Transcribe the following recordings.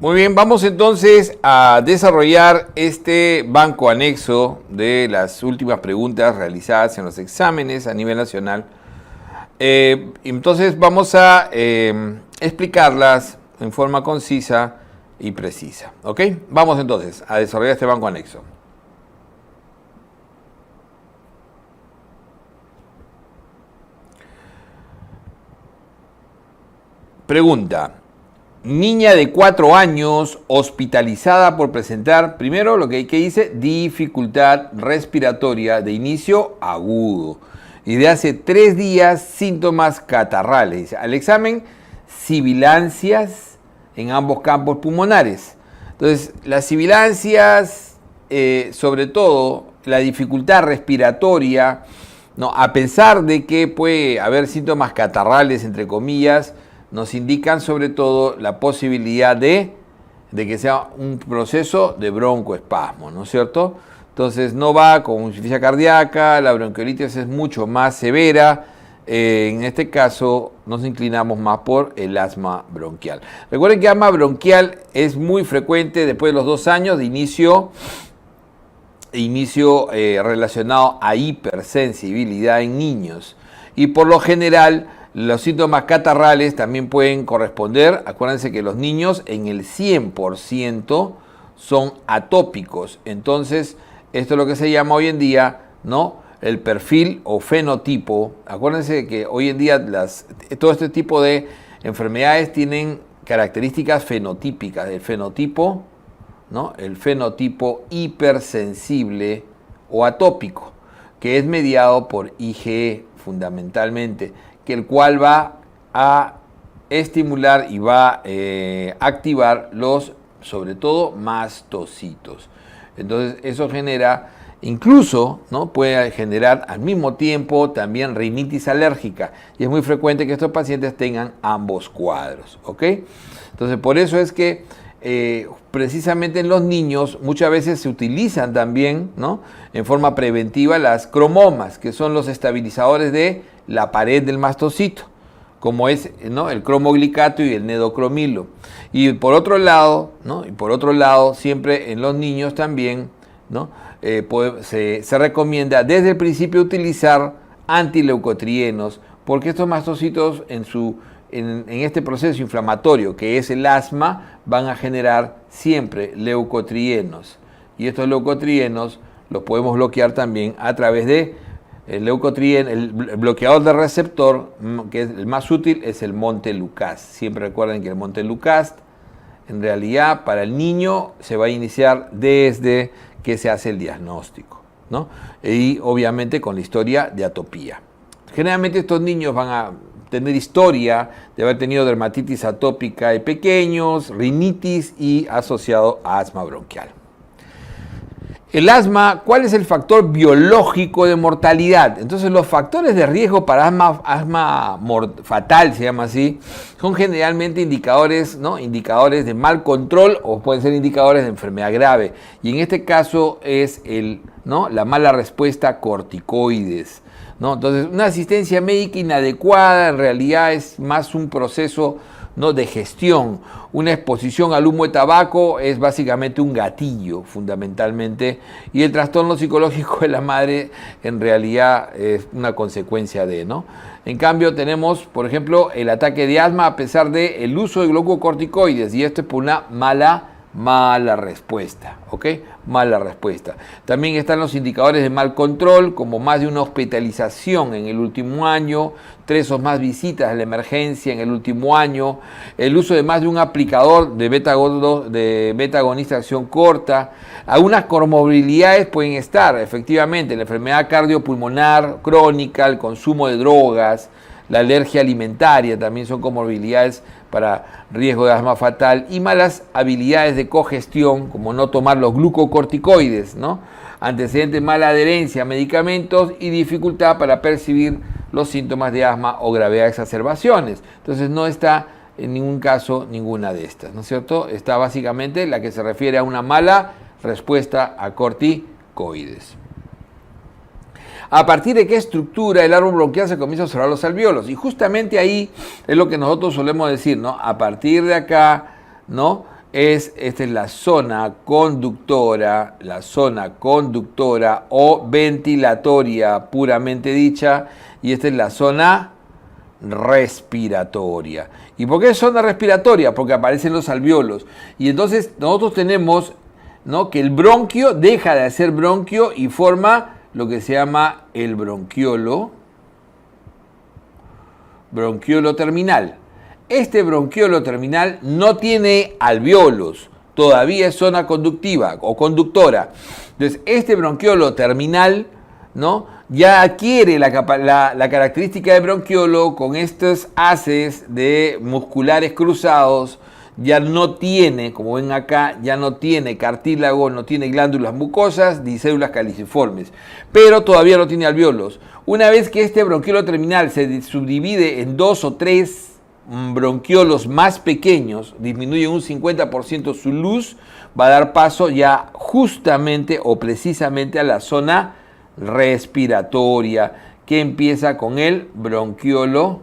Muy bien, vamos entonces a desarrollar este banco anexo de las últimas preguntas realizadas en los exámenes a nivel nacional. Entonces vamos a explicarlas en forma concisa y precisa. ¿Ok? Vamos entonces a desarrollar este banco anexo. Pregunta. Niña de 4 años hospitalizada por presentar, primero lo que dice, dificultad respiratoria de inicio agudo. Y de hace 3 días síntomas catarrales. Al examen, sibilancias en ambos campos pulmonares. Entonces, las sibilancias, sobre todo la dificultad respiratoria, ¿no? A pesar de que puede haber síntomas catarrales, entre comillas, nos indican sobre todo la posibilidad de que sea un proceso de broncoespasmo, ¿no es cierto? Entonces no va con insuficiencia cardíaca, la bronquiolitis es mucho más severa, en este caso nos inclinamos más por el asma bronquial. Recuerden que asma bronquial es muy frecuente después de los 2 años de inicio relacionado a hipersensibilidad en niños y por lo general los síntomas catarrales también pueden corresponder, acuérdense que los niños en el 100% son atópicos, entonces esto es lo que se llama hoy en día, ¿no? El perfil o fenotipo. Acuérdense que hoy en día todo este tipo de enfermedades tienen características fenotípicas, el fenotipo, ¿no? El fenotipo hipersensible o atópico, que es mediado por IgE fundamentalmente, el cual va a estimular y va a activar los, sobre todo, mastocitos. Entonces, eso genera, incluso, ¿no? Puede generar al mismo tiempo también rinitis alérgica. Y es muy frecuente que estos pacientes tengan ambos cuadros, ¿ok? Entonces, por eso es que precisamente en los niños muchas veces se utilizan también, ¿no? En forma preventiva las cromomas, que son los estabilizadores de la pared del mastocito, como es, ¿no? El cromoglicato y el nedocromilo. Y por otro lado, ¿no? Siempre en los niños también, ¿no? Se recomienda desde el principio utilizar antileucotrienos, porque estos mastocitos en este proceso inflamatorio que es el asma van a generar siempre leucotrienos. Y estos leucotrienos los podemos bloquear también a través de el bloqueador de receptor, que es el más útil, es el Montelukast. Siempre recuerden que el Montelukast, en realidad, para el niño se va a iniciar desde que se hace el diagnóstico, ¿no? Y obviamente con la historia de atopía. Generalmente estos niños van a tener historia de haber tenido dermatitis atópica de pequeños, rinitis y asociado a asma bronquial. El asma, ¿cuál es el factor biológico de mortalidad? Entonces, los factores de riesgo para asma fatal, se llama así, son generalmente indicadores, ¿no? Indicadores de mal control o pueden ser indicadores de enfermedad grave. Y en este caso es la mala respuesta a corticoides, ¿no? Entonces, una asistencia médica inadecuada en realidad es más un proceso, ¿no? De gestión. Una exposición al humo de tabaco es básicamente un gatillo, fundamentalmente, y el trastorno psicológico de la madre en realidad es una consecuencia de, ¿no? En cambio, tenemos, por ejemplo, el ataque de asma a pesar del uso de glucocorticoides, y esto es por una mala respuesta, ¿ok? Mala respuesta. También están los indicadores de mal control, como más de una hospitalización en el último año, 3 o más visitas a la emergencia en el último año, el uso de más de un aplicador de beta-agonista de acción corta. Algunas comorbilidades pueden estar, efectivamente, la enfermedad cardiopulmonar crónica, el consumo de drogas, la alergia alimentaria también son comorbilidades para riesgo de asma fatal, y malas habilidades de cogestión, como no tomar los glucocorticoides, ¿no? Antecedentes, mala adherencia a medicamentos y dificultad para percibir los síntomas de asma o gravedad de exacerbaciones. Entonces no está en ningún caso ninguna de estas, ¿no es cierto? Está básicamente la que se refiere a una mala respuesta a corticoides. ¿A partir de qué estructura el árbol bronquial se comienza a observar los alvéolos? Y justamente ahí es lo que nosotros solemos decir, ¿no? A partir de acá, ¿no? esta es la zona conductora o ventilatoria puramente dicha, y esta es la zona respiratoria. ¿Y por qué zona respiratoria? Porque aparecen los alvéolos. Y entonces nosotros tenemos, ¿no?, que el bronquio deja de ser bronquio y forma lo que se llama el bronquiolo terminal. Este bronquiolo terminal no tiene alvéolos, todavía es zona conductiva o conductora. Entonces, este bronquiolo terminal, ¿no?, ya adquiere la característica de bronquiolo con estos haces de musculares cruzados. Ya no tiene, como ven acá, ya no tiene cartílago, no tiene glándulas mucosas ni células caliciformes, pero todavía no tiene alvéolos. Una vez que este bronquiolo terminal se subdivide en 2 o 3 bronquiolos más pequeños, disminuye un 50% su luz, va a dar paso ya justamente o precisamente a la zona respiratoria, que empieza con el bronquiolo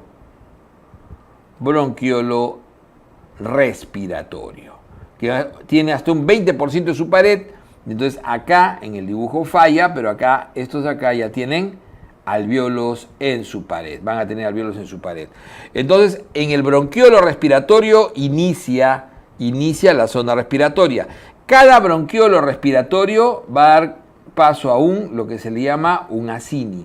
respiratorio, que tiene hasta un 20% de su pared. Entonces acá en el dibujo falla, pero acá, estos de acá ya tienen alvéolos en su pared, van a tener alvéolos en su pared. Entonces en el bronquiolo respiratorio inicia la zona respiratoria. Cada bronquiolo respiratorio va a dar paso a lo que se le llama un acini,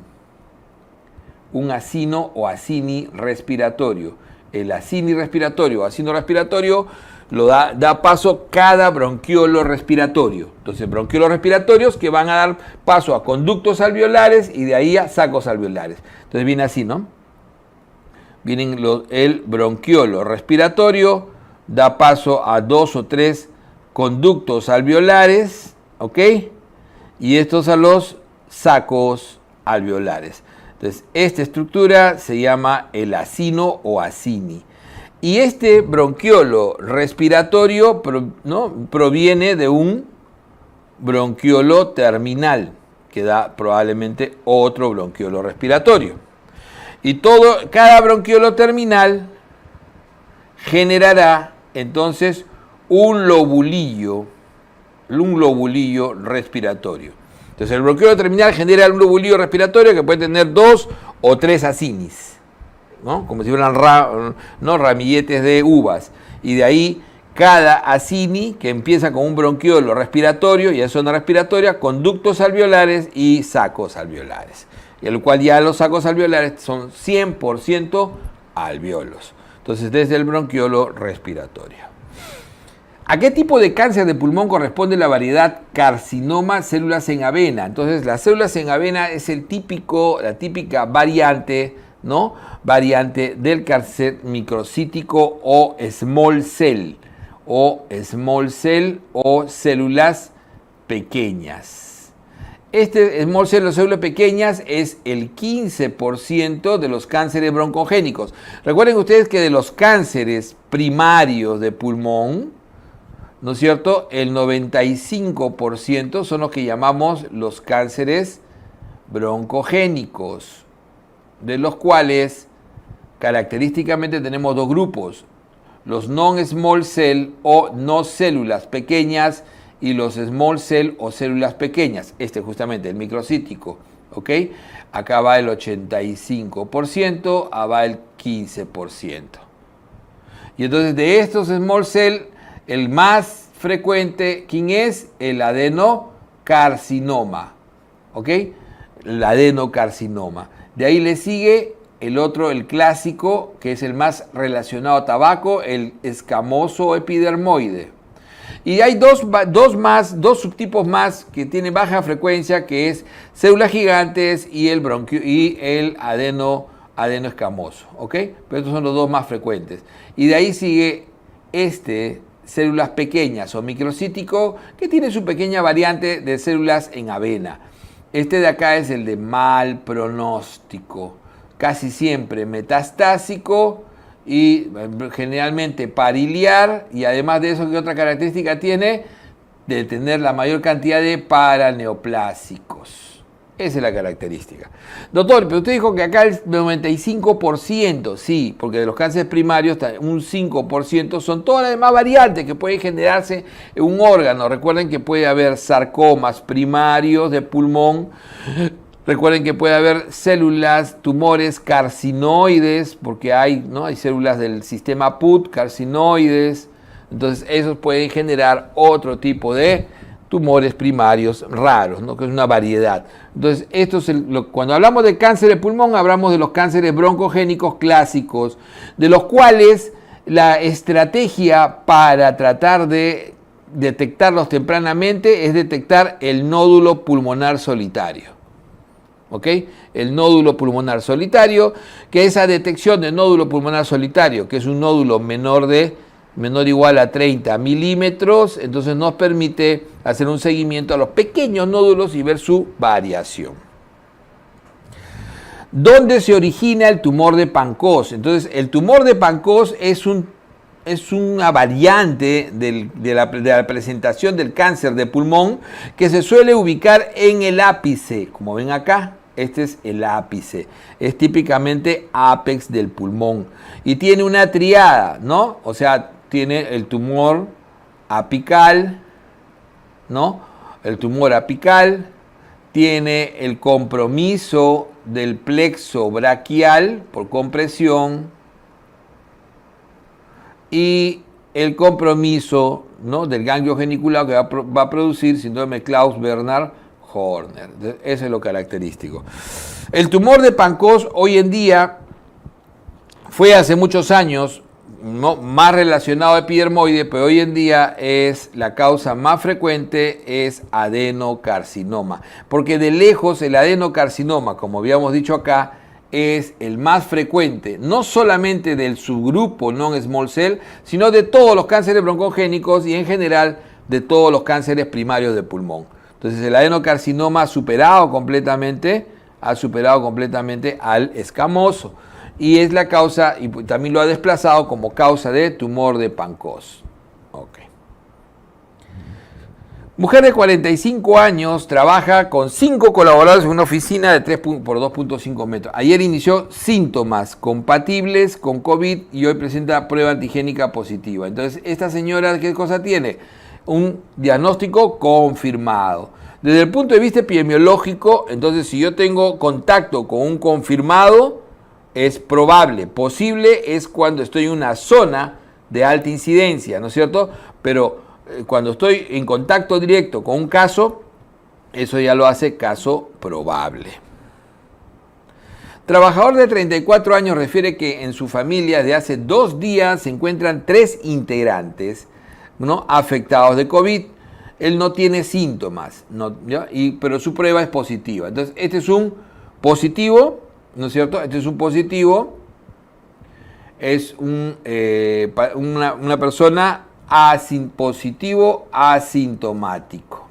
un acino o acini respiratorio. El acini respiratorio o acino respiratorio lo da paso cada bronquiolo respiratorio. Entonces, bronquiolos respiratorios que van a dar paso a conductos alveolares y de ahí a sacos alveolares. Entonces viene así, ¿no? Vienen el bronquiolo respiratorio, da paso a 2 o 3 conductos alveolares, ¿ok? Y estos a los sacos alveolares. Entonces, esta estructura se llama el acino o acini. Y este bronquiolo respiratorio proviene de un bronquiolo terminal, que da probablemente otro bronquiolo respiratorio. Y cada bronquiolo terminal generará entonces un lobulillo respiratorio. Entonces el bronquiolo terminal genera un lobulillo respiratorio que puede tener 2 o 3 acinis, ¿no?, como si fueran ramilletes de uvas. Y de ahí cada acini, que empieza con un bronquiolo respiratorio y es zona respiratoria, conductos alveolares y sacos alveolares. Y el cual ya los sacos alveolares son 100% alvéolos. Entonces desde el bronquiolo respiratorio. ¿A qué tipo de cáncer de pulmón corresponde la variedad carcinoma células en avena? Entonces, las células en avena es la típica variante, ¿no?, variante del cáncer microcítico o small cell o células pequeñas. Este small cell o células pequeñas es el 15% de los cánceres broncogénicos. Recuerden ustedes que de los cánceres primarios de pulmón, ¿no es cierto?, el 95% son los que llamamos los cánceres broncogénicos, de los cuales característicamente tenemos 2 grupos, los non-small cell o no células pequeñas y los small cell o células pequeñas. Justamente el microcítico, ¿ok? Acá va el 85%, acá va el 15%. Y entonces de estos small cell, el más frecuente, ¿quién es? El adenocarcinoma, ¿ok? El adenocarcinoma. De ahí le sigue el otro, el clásico, que es el más relacionado a tabaco, el escamoso epidermoide. Y hay dos subtipos más que tienen baja frecuencia, que es células gigantes y el adenoescamoso, ¿ok? Pero estos son los 2 más frecuentes. Y de ahí sigue células pequeñas o microcítico, que tiene su pequeña variante de células en avena. De acá es el de mal pronóstico, casi siempre metastásico y generalmente pariliar, y además de eso, ¿qué otra característica tiene? De tener la mayor cantidad de paraneoplásicos. Esa es la característica. Doctor, pero usted dijo que acá el 95%, sí, porque de los cánceres primarios un 5% son todas las demás variantes que pueden generarse en un órgano. Recuerden que puede haber sarcomas primarios de pulmón. Recuerden que puede haber células, tumores carcinoides, porque hay células del sistema PUT, carcinoides. Entonces, esos pueden generar otro tipo de tumores primarios raros, ¿no? Que es una variedad. Entonces, cuando hablamos de cáncer de pulmón, hablamos de los cánceres broncogénicos clásicos, de los cuales la estrategia para tratar de detectarlos tempranamente es detectar el nódulo pulmonar solitario. ¿Ok? El nódulo pulmonar solitario, que esa detección de nódulo pulmonar solitario, que es un nódulo menor o igual a 30 milímetros, entonces nos permite hacer un seguimiento a los pequeños nódulos y ver su variación. ¿Dónde se origina el tumor de Pancoast? Entonces, el tumor de Pancoast es una variante de la presentación del cáncer de pulmón que se suele ubicar en el ápice. Como ven acá, este es el ápice. Es típicamente ápex del pulmón. Y tiene una triada, ¿no? O sea, tiene el tumor apical, ¿no? El tumor apical tiene el compromiso del plexo braquial por compresión y el compromiso, ¿no?, del ganglio geniculado que va a producir síndrome de Klaus-Bernard-Horner. Eso es lo característico. El tumor de Pancoast hoy en día fue hace muchos años más relacionado a epidermoide, pero hoy en día es la causa más frecuente es adenocarcinoma, porque de lejos el adenocarcinoma, como habíamos dicho acá, es el más frecuente, no solamente del subgrupo non-small cell, sino de todos los cánceres broncogénicos y en general de todos los cánceres primarios de pulmón. Entonces el adenocarcinoma ha superado completamente al escamoso. Y es la causa, y también lo ha desplazado como causa de tumor de Pancoast. Okay. Mujer de 45 años, trabaja con 5 colaboradores en una oficina de 3 por 2.5 metros. Ayer inició síntomas compatibles con COVID y hoy presenta prueba antigénica positiva. Entonces, esta señora, ¿qué cosa tiene? Un diagnóstico confirmado. Desde el punto de vista epidemiológico, entonces, si yo tengo contacto con un confirmado, es probable. Posible es cuando estoy en una zona de alta incidencia, ¿no es cierto? Pero cuando estoy en contacto directo con un caso, eso ya lo hace caso probable. Trabajador de 34 años refiere que en su familia desde hace 2 días se encuentran 3 integrantes, ¿no?, afectados de COVID. Él no tiene síntomas, pero su prueba es positiva. Entonces, este es un positivo, ¿no es cierto? Este es un positivo, es una persona positivo asintomático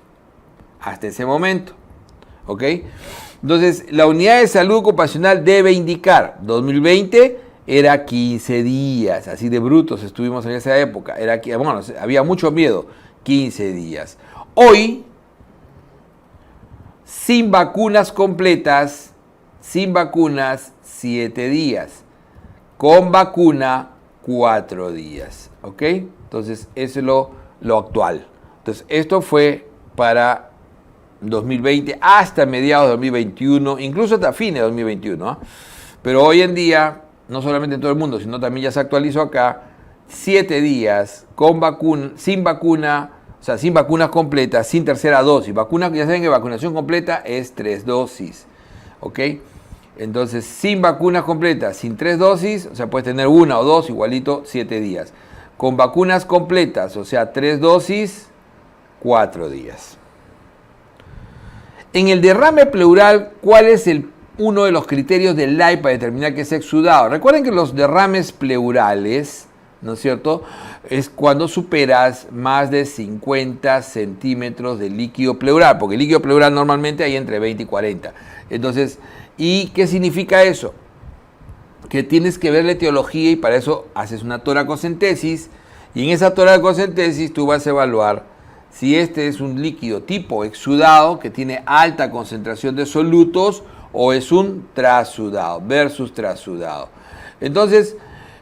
hasta ese momento, ¿ok? Entonces, la unidad de salud ocupacional debe indicar, 2020 era 15 días, así de brutos estuvimos en esa época, había mucho miedo, 15 días. Hoy, sin vacunas completas, 7 días. Con vacuna, 4 días. ¿Ok? Entonces, eso es lo actual. Entonces, esto fue para 2020 hasta mediados de 2021, incluso hasta fines de 2021. Pero hoy en día, no solamente en todo el mundo, sino también ya se actualizó acá, 7 días con vacuna, sin vacuna, o sea, sin vacunas completas, sin tercera dosis. Ya saben que vacunación completa es 3 dosis. ¿Ok? Entonces, sin vacunas completas, sin 3 dosis, o sea, puedes tener 1 o 2, igualito, 7 días. Con vacunas completas, o sea, 3 dosis, 4 días. En el derrame pleural, ¿cuál es uno de los criterios del LAI para determinar que es exudado? Recuerden que los derrames pleurales, ¿no es cierto?, es cuando superas más de 50 centímetros de líquido pleural, porque el líquido pleural normalmente hay entre 20 y 40. Entonces, ¿y qué significa eso? Que tienes que ver la etiología y para eso haces una toracocentesis y en esa toracocentesis tú vas a evaluar si este es un líquido tipo exudado que tiene alta concentración de solutos o es un trasudado versus trasudado. Entonces,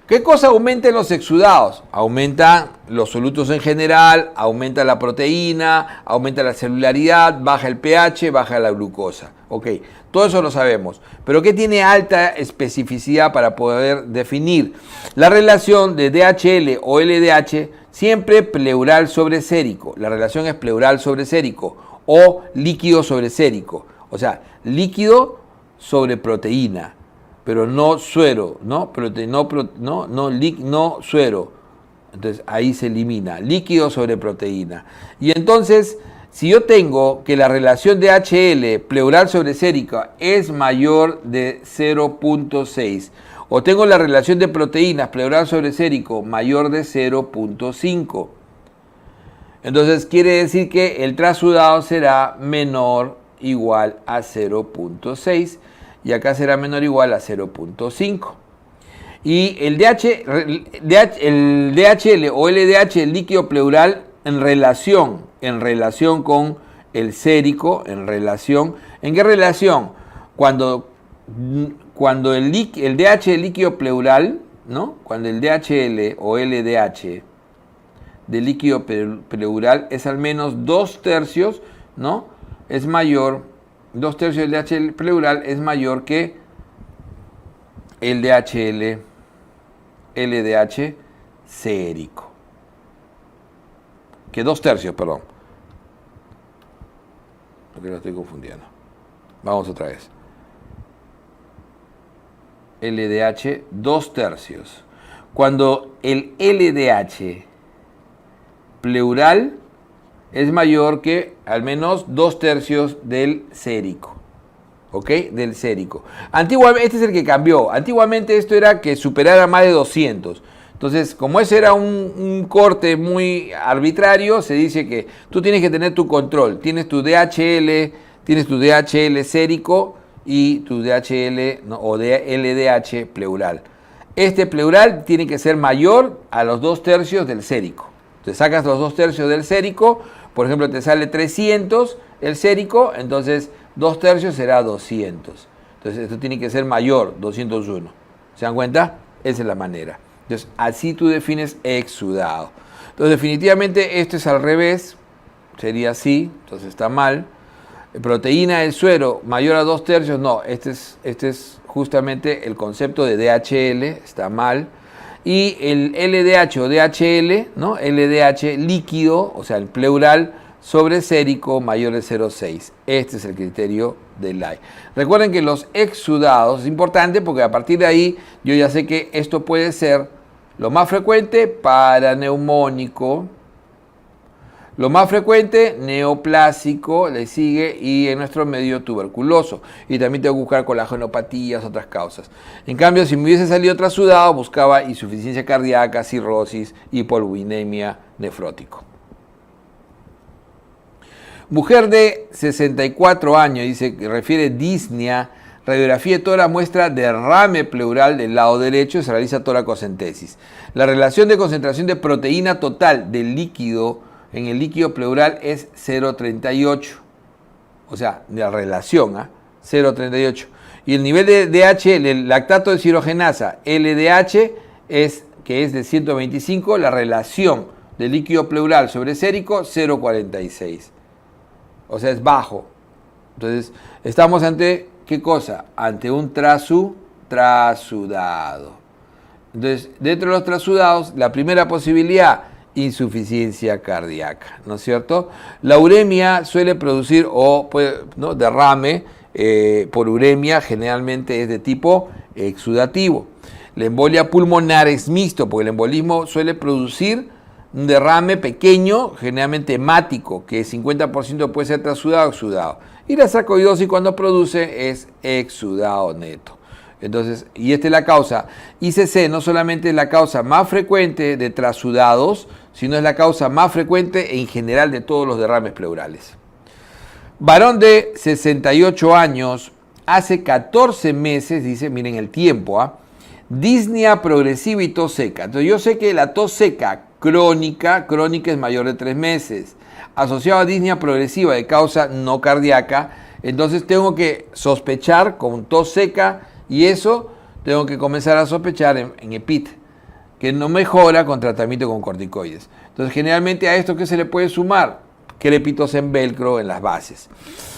¿qué cosa aumenta en los exudados? Aumentan los solutos en general, aumenta la proteína, aumenta la celularidad, baja el pH, baja la glucosa. Ok, todo eso lo sabemos. Pero ¿qué tiene alta especificidad para poder definir? La relación de DHL o LDH siempre pleural sobre sérico. La relación es pleural sobre sérico o líquido sobre sérico. O sea, líquido sobre proteína, pero no suero, no suero. Entonces ahí se elimina, líquido sobre proteína. Y entonces, si yo tengo que la relación de HL pleural sobre sérica es mayor de 0.6, o tengo la relación de proteínas pleural sobre sérico mayor de 0.5, entonces quiere decir que el trasudado será menor o igual a 0.6 y acá será menor o igual a 0.5. Y el DHL o LDH, el líquido pleural, en relación con el sérico, ¿en qué relación? Cuando el DHL líquido pleural, ¿no? Cuando el DHL o LDH del líquido pleural es al menos 2/3, ¿no? Es mayor, 2/3 del DHL pleural es mayor que el DHL LDH sérico. Que 2/3, perdón. Porque lo estoy confundiendo. Vamos otra vez. LDH 2/3. Cuando el LDH pleural es mayor que al menos 2/3 del sérico. ¿Ok? Del sérico. Antiguamente, este es el que cambió. Antiguamente esto era que superara más de 200. Entonces, como ese era un corte muy arbitrario, se dice que tú tienes que tener tu control. Tienes tu DHL sérico y tu DHL, ¿no? O LDH pleural. Este pleural tiene que ser mayor a los 2/3 del sérico. Entonces sacas los 2/3 del sérico, por ejemplo te sale 300 el sérico, entonces 2/3 será 200. Entonces esto tiene que ser mayor, 201. ¿Se dan cuenta? Esa es la manera. Entonces así tú defines exudado. Entonces definitivamente esto es al revés, sería así, entonces está mal. Proteína del suero mayor a 2/3, no, este es justamente el concepto de DHL, está mal. Y el LDH o DHL, ¿no? LDH líquido, o sea, el pleural sobre sérico mayor de 0.6. Este es el criterio del LAI. Recuerden que los exudados es importante porque a partir de ahí yo ya sé que esto puede ser lo más frecuente paraneumónico, lo más frecuente neoplásico, le sigue, y en nuestro medio tuberculoso. Y también tengo que buscar colagenopatías, otras causas. En cambio, si me hubiese salido trasudado, buscaba insuficiencia cardíaca, cirrosis, hipolinemia, nefrótico. Mujer de 64 años, dice que refiere disnea, radiografía de tórax muestra derrame pleural del lado derecho, se realiza toracocentesis. La relación de concentración de proteína total del líquido en el líquido pleural es 0.38. O sea, la relación, 0.38. Y el nivel de DHL, el lactato de deshidrogenasa, LDH, que es de 125, la relación del líquido pleural sobre sérico, 0.46. O sea, es bajo. Entonces, estamos ante, ¿qué cosa? Ante un trasudado. Entonces, dentro de los trasudados, la primera posibilidad, insuficiencia cardíaca, ¿no es cierto? La uremia suele producir ¿no? derrame por uremia, generalmente es de tipo exudativo. La embolia pulmonar es mixto, porque el embolismo suele producir un derrame pequeño, generalmente hemático, que 50% puede ser trasudado o exudado. Y la sarcoidosis cuando produce es exudado neto. Entonces, y esta es la causa. ICC no solamente es la causa más frecuente de trasudados, sino es la causa más frecuente en general de todos los derrames pleurales. Varón de 68 años, hace 14 meses, dice, miren el tiempo, disnea progresiva y tos seca. Entonces yo sé que la tos seca crónica es mayor de 3 meses. asociado a disnea progresiva de causa no cardíaca, entonces tengo que sospechar con tos seca y eso tengo que comenzar a sospechar en EPIT, que no mejora con tratamiento con corticoides. Entonces, generalmente a esto, ¿qué se le puede sumar? Crépitos en velcro en las bases.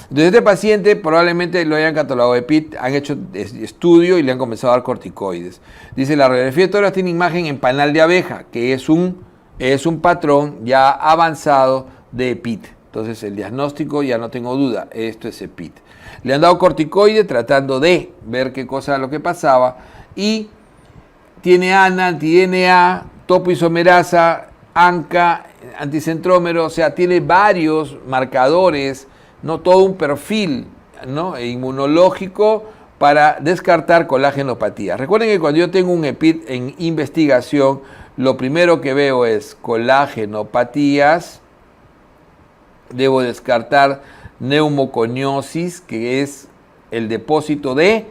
Entonces, este paciente probablemente lo hayan catalogado de EPIT, han hecho estudio y le han comenzado a dar corticoides. Dice, la radiografía de tórax tiene imagen en panal de abeja, que es un patrón ya avanzado de EPIT. Entonces, el diagnóstico ya no tengo duda, esto es EPIT. Le han dado corticoides tratando de ver qué cosa es lo que pasaba y tiene ANA, anti-DNA, topoisomerasa, ANCA, anticentrómero, o sea, tiene varios marcadores, no todo un perfil, ¿no?, inmunológico para descartar colágenopatía. Recuerden que cuando yo tengo un EPIT en investigación, lo primero que veo es colágenopatías, debo descartar neumoconiosis, que es el depósito de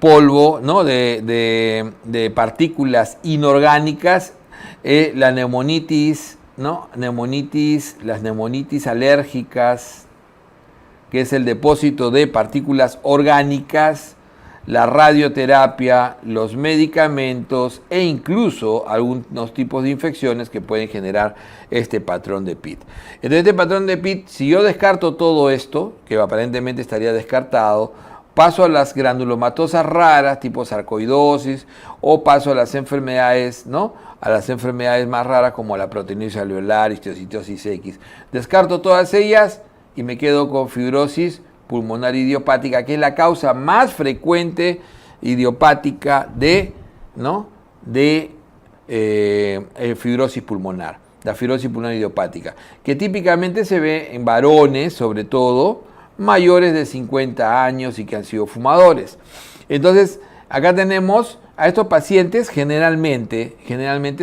polvo, ¿no?, de partículas inorgánicas, la neumonitis, ¿no?, las neumonitis alérgicas, que es el depósito de partículas orgánicas, la radioterapia, los medicamentos e incluso algunos tipos de infecciones que pueden generar este patrón de PIT. Entonces, este patrón de PIT, si yo descarto todo esto, que aparentemente estaría descartado, paso a las granulomatosas raras, tipo sarcoidosis, o paso a las enfermedades, ¿no?, a las enfermedades más raras como la proteinosis alveolar, histiocytosis X. Descarto todas ellas y me quedo con fibrosis pulmonar idiopática, que es la causa más frecuente idiopática de fibrosis pulmonar, la fibrosis pulmonar idiopática, que típicamente se ve en varones, sobre todo, mayores de 50 años y que han sido fumadores. Entonces, acá tenemos a estos pacientes, generalmente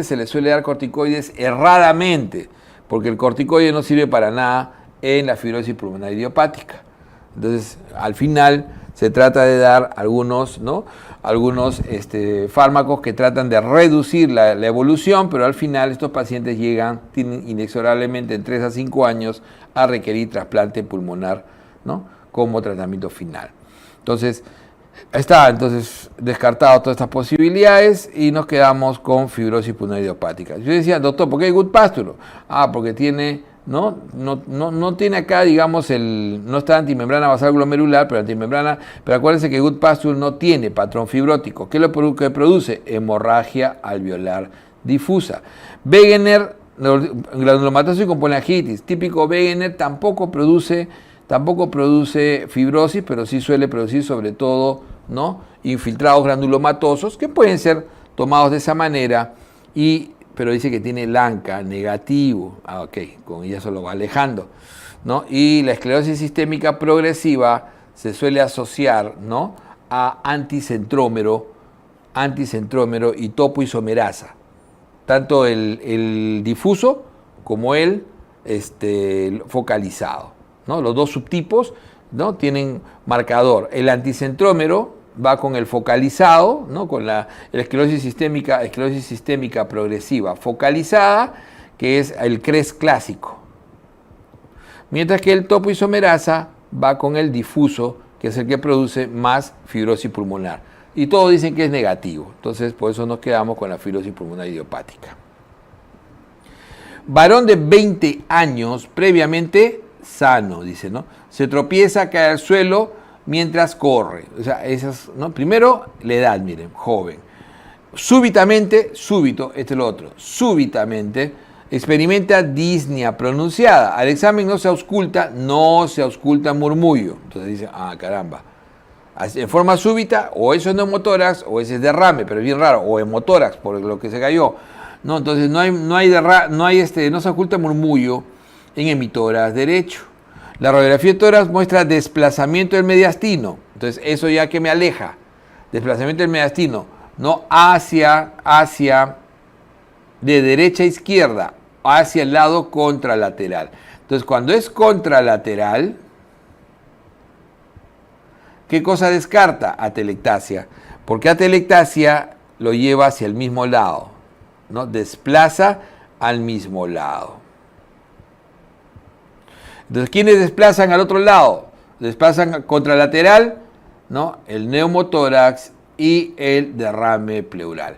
se les suele dar corticoides erradamente, porque el corticoide no sirve para nada en la fibrosis pulmonar idiopática. Entonces, al final se trata de dar algunos fármacos que tratan de reducir la evolución, pero al final estos pacientes tienen inexorablemente en 3 a 5 años a requerir trasplante pulmonar, ¿no?, como tratamiento final. Entonces, está descartado todas estas posibilidades y nos quedamos con fibrosis pulmonar idiopática. Yo decía, doctor, ¿por qué hay good pasture? Porque tiene, no tiene acá, digamos, no está antimembrana basal glomerular, pero acuérdense que good pasture no tiene patrón fibrótico. ¿Qué es lo que produce? Hemorragia alveolar difusa. Wegener, granulomatosis con polangitis, típico Wegener, tampoco produce fibrosis, pero sí suele producir sobre todo, ¿no?, infiltrados granulomatosos que pueden ser tomados de esa manera, pero dice que tiene LANCA negativo. Con ella se lo va alejando, ¿no? Y la esclerosis sistémica progresiva se suele asociar, ¿no?, a anticentrómero y topoisomerasa, tanto el difuso como el focalizado, ¿no? Los dos subtipos, ¿no?, tienen marcador. El anticentrómero va con el focalizado, ¿no?, con la esclerosis sistémica progresiva focalizada, que es el CRES clásico. Mientras que el topoisomerasa va con el difuso, que es el que produce más fibrosis pulmonar. Y todos dicen que es negativo. Entonces, por eso nos quedamos con la fibrosis pulmonar idiopática. Varón de 20 años, previamente sano, dice, ¿no? Se tropieza, cae al suelo mientras corre. O sea, primero, la edad, miren, joven. Súbitamente experimenta disnea pronunciada. Al examen no se ausculta murmullo. Entonces dice, caramba. En forma súbita, o eso es neumotórax, o ese es derrame, pero es bien raro, o hemotórax, por lo que se cayó. No, entonces no se oculta murmullo en hemitórax derecho. La radiografía de tórax muestra desplazamiento del mediastino. Entonces, eso ya que me aleja. Desplazamiento del mediastino, no hacia de derecha a izquierda, hacia el lado contralateral. Entonces, cuando es contralateral, ¿qué cosa descarta? Atelectasia. Porque atelectasia lo lleva hacia el mismo lado, ¿no? Desplaza al mismo lado. Entonces, ¿quiénes desplazan al otro lado? Desplazan contralateral, ¿no? El neumotórax y el derrame pleural.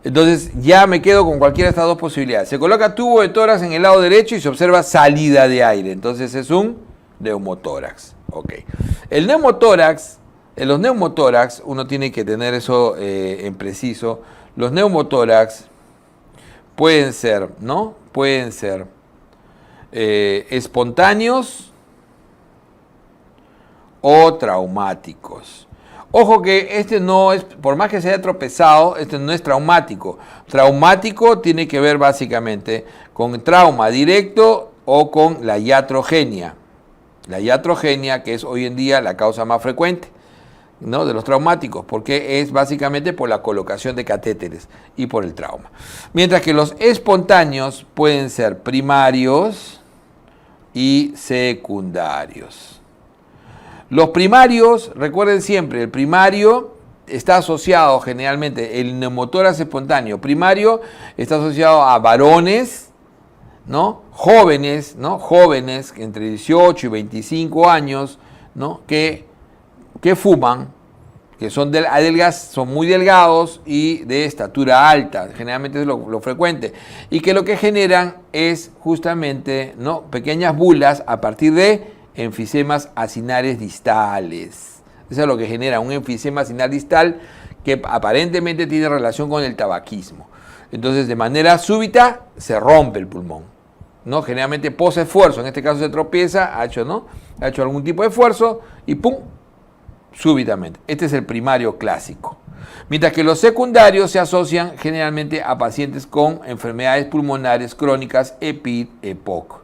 Entonces ya me quedo con cualquiera de estas dos posibilidades. Se coloca tubo de tórax en el lado derecho y se observa salida de aire. Entonces es un neumotórax. Ok. El neumotórax, en los neumotórax, uno tiene que tener eso en preciso. Los neumotórax pueden ser, ¿no? Pueden ser espontáneos o traumáticos. Ojo que este no es, por más que se haya tropezado, este no es traumático. Traumático tiene que ver básicamente con trauma directo o con la iatrogenia. La iatrogenia, que es hoy en día la causa más frecuente, ¿no?, de los traumáticos, porque es básicamente por la colocación de catéteres y por el trauma. Mientras que los espontáneos pueden ser primarios y secundarios. Los primarios, recuerden siempre, el primario está asociado generalmente, el neumotórax espontáneo primario está asociado a varones, ¿no?, jóvenes, ¿no?, jóvenes entre 18 y 25 años, ¿no?, que fuman, que son son muy delgados y de estatura alta, generalmente es lo frecuente, y que lo que generan es justamente, ¿no?, pequeñas bulas a partir de enfisemas acinares distales. Eso es lo que genera un enfisema acinar distal que aparentemente tiene relación con el tabaquismo. Entonces, de manera súbita se rompe el pulmón, ¿no? Generalmente post esfuerzo, en este caso se tropieza, ha hecho algún tipo de esfuerzo y ¡pum!, súbitamente. Este es el primario clásico. Mientras que los secundarios se asocian generalmente a pacientes con enfermedades pulmonares crónicas EPID-EPOC,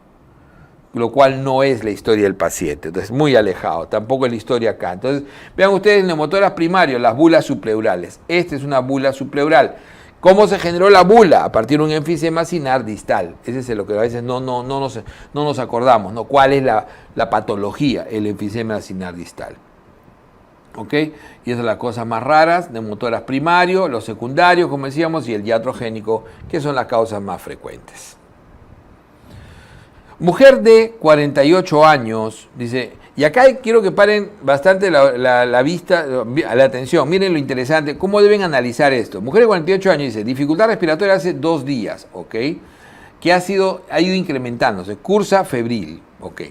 lo cual no es la historia del paciente, entonces muy alejado, tampoco es la historia acá. Entonces, vean ustedes el neumotórax primario, las bulas subpleurales. Esta es una bula subpleural. ¿Cómo se generó la bula? A partir de un enfisema acinar distal. Ese es lo que a veces no nos acordamos, ¿no? ¿Cuál es la patología? El enfisema acinar distal. ¿Ok? Y esas son las cosas más raras, neumotórax primario, los secundarios, como decíamos, y el iatrogénico, que son las causas más frecuentes. Mujer de 48 años, dice, y acá quiero que paren bastante la vista, la atención, miren lo interesante, cómo deben analizar esto. Mujer de 48 años, dice, dificultad respiratoria hace 2 días, ¿ok? Que ha ido incrementándose, cursa febril, ¿ok?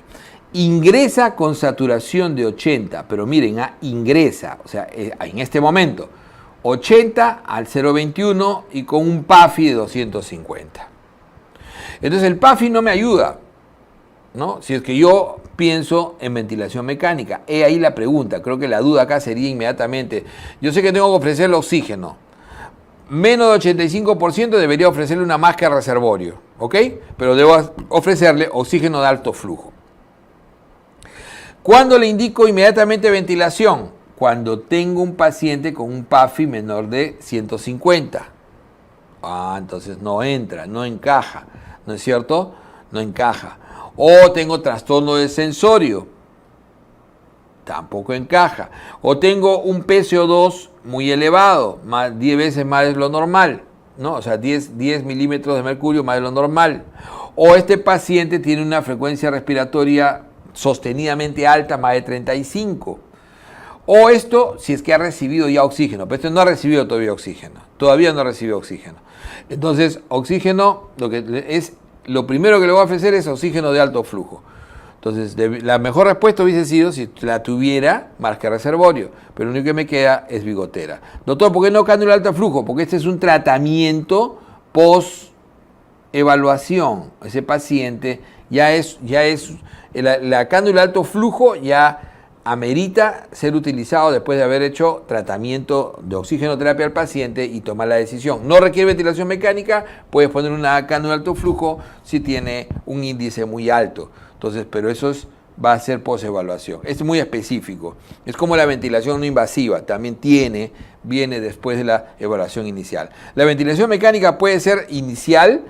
Ingresa con saturación de 80, pero miren, ingresa, o sea, en este momento, 80 al 0,21 y con un PAFI de 250. Entonces el PAFI no me ayuda, ¿no? Si es que yo pienso en ventilación mecánica. He ahí la pregunta, creo que la duda acá sería inmediatamente, yo sé que tengo que ofrecerle oxígeno, menos de 85% debería ofrecerle una máscara reservorio, ¿ok? Pero debo ofrecerle oxígeno de alto flujo. ¿Cuándo le indico inmediatamente ventilación? Cuando tengo un paciente con un PAFI menor de 150. Entonces no entra, no encaja, ¿no es cierto? No encaja. O tengo trastorno del sensorio, tampoco encaja. O tengo un PCO2 muy elevado, 10 veces más de lo normal, ¿no? O sea, 10 milímetros de mercurio más de lo normal. O este paciente tiene una frecuencia respiratoria sostenidamente alta, más de 35. O esto, si es que ha recibido ya oxígeno, pero este no ha recibido todavía oxígeno. Todavía no ha recibido oxígeno. Entonces, oxígeno, lo primero que le voy a ofrecer es oxígeno de alto flujo. Entonces, la mejor respuesta hubiese sido si la tuviera, máscara reservorio. Pero lo único que me queda es bigotera. Doctor, ¿por qué no cánula de alto flujo? Porque este es un tratamiento post-evaluación. Ese paciente ya es la cánula de alto flujo ya amerita ser utilizado después de haber hecho tratamiento de oxigenoterapia al paciente y tomar la decisión. No requiere ventilación mecánica, puedes poner una cánula de alto flujo si tiene un índice muy alto. Entonces, pero eso va a ser post-evaluación. Es muy específico. Es como la ventilación no invasiva, también viene después de la evaluación inicial. La ventilación mecánica puede ser inicial,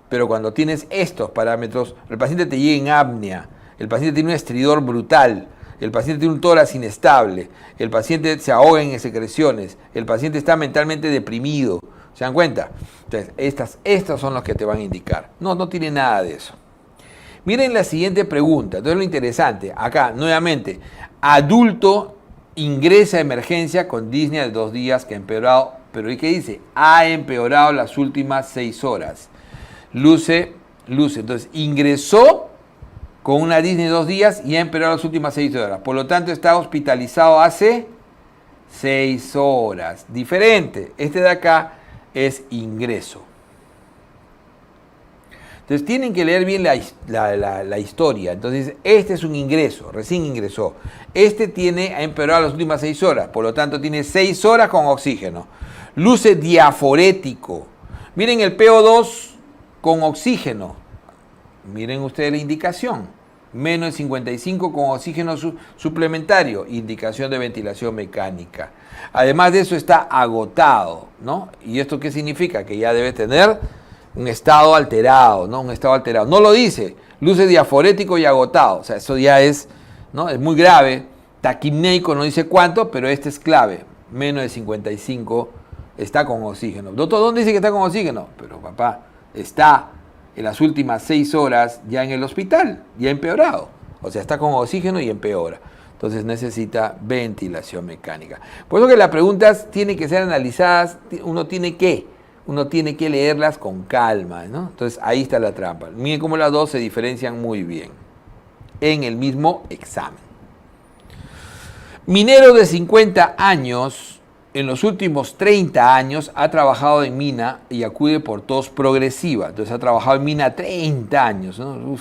pero cuando tienes estos parámetros, el paciente te llega en apnea, el paciente tiene un estridor brutal, el paciente tiene un tórax inestable, el paciente se ahoga en secreciones, el paciente está mentalmente deprimido. ¿Se dan cuenta? Entonces, estas son los que te van a indicar. No tiene nada de eso. Miren la siguiente pregunta. Entonces lo interesante, acá nuevamente, adulto ingresa a emergencia con disnea de 2 días que ha empeorado, pero ¿y qué dice? Ha empeorado las últimas 6 horas. Luce. Entonces ingresó con una disnea de 2 días y ha empeorado las últimas 6 horas. Por lo tanto está hospitalizado hace 6 horas. Diferente. Este de acá es ingreso. Entonces tienen que leer bien la historia. Entonces este es un ingreso, recién ingresó. Este ha empeorado las últimas 6 horas, por lo tanto tiene 6 horas con oxígeno. Luce diaforético. Miren el PO2 con oxígeno. Miren ustedes la indicación. Menos de 55 con oxígeno suplementario, indicación de ventilación mecánica. Además de eso está agotado, ¿no? ¿Y esto qué significa? Que ya debe tener un estado alterado, ¿no? Un estado alterado. No lo dice, luce diaforético y agotado. O sea, eso ya es, ¿no? Es muy grave. Taquimneico no dice cuánto, pero este es clave. Menos de 55 está con oxígeno. Doctor, ¿dónde dice que está con oxígeno? Pero papá, está en las últimas 6 horas ya en el hospital, ya empeorado. O sea, está con oxígeno y empeora. Entonces necesita ventilación mecánica. Por eso que las preguntas tienen que ser analizadas, uno tiene que leerlas con calma, ¿no? Entonces ahí está la trampa. Miren cómo las dos se diferencian muy bien en el mismo examen. Minero de 50 años, en los últimos 30 años ha trabajado en mina y acude por tos progresiva. Entonces ha trabajado en mina 30 años, ¿no?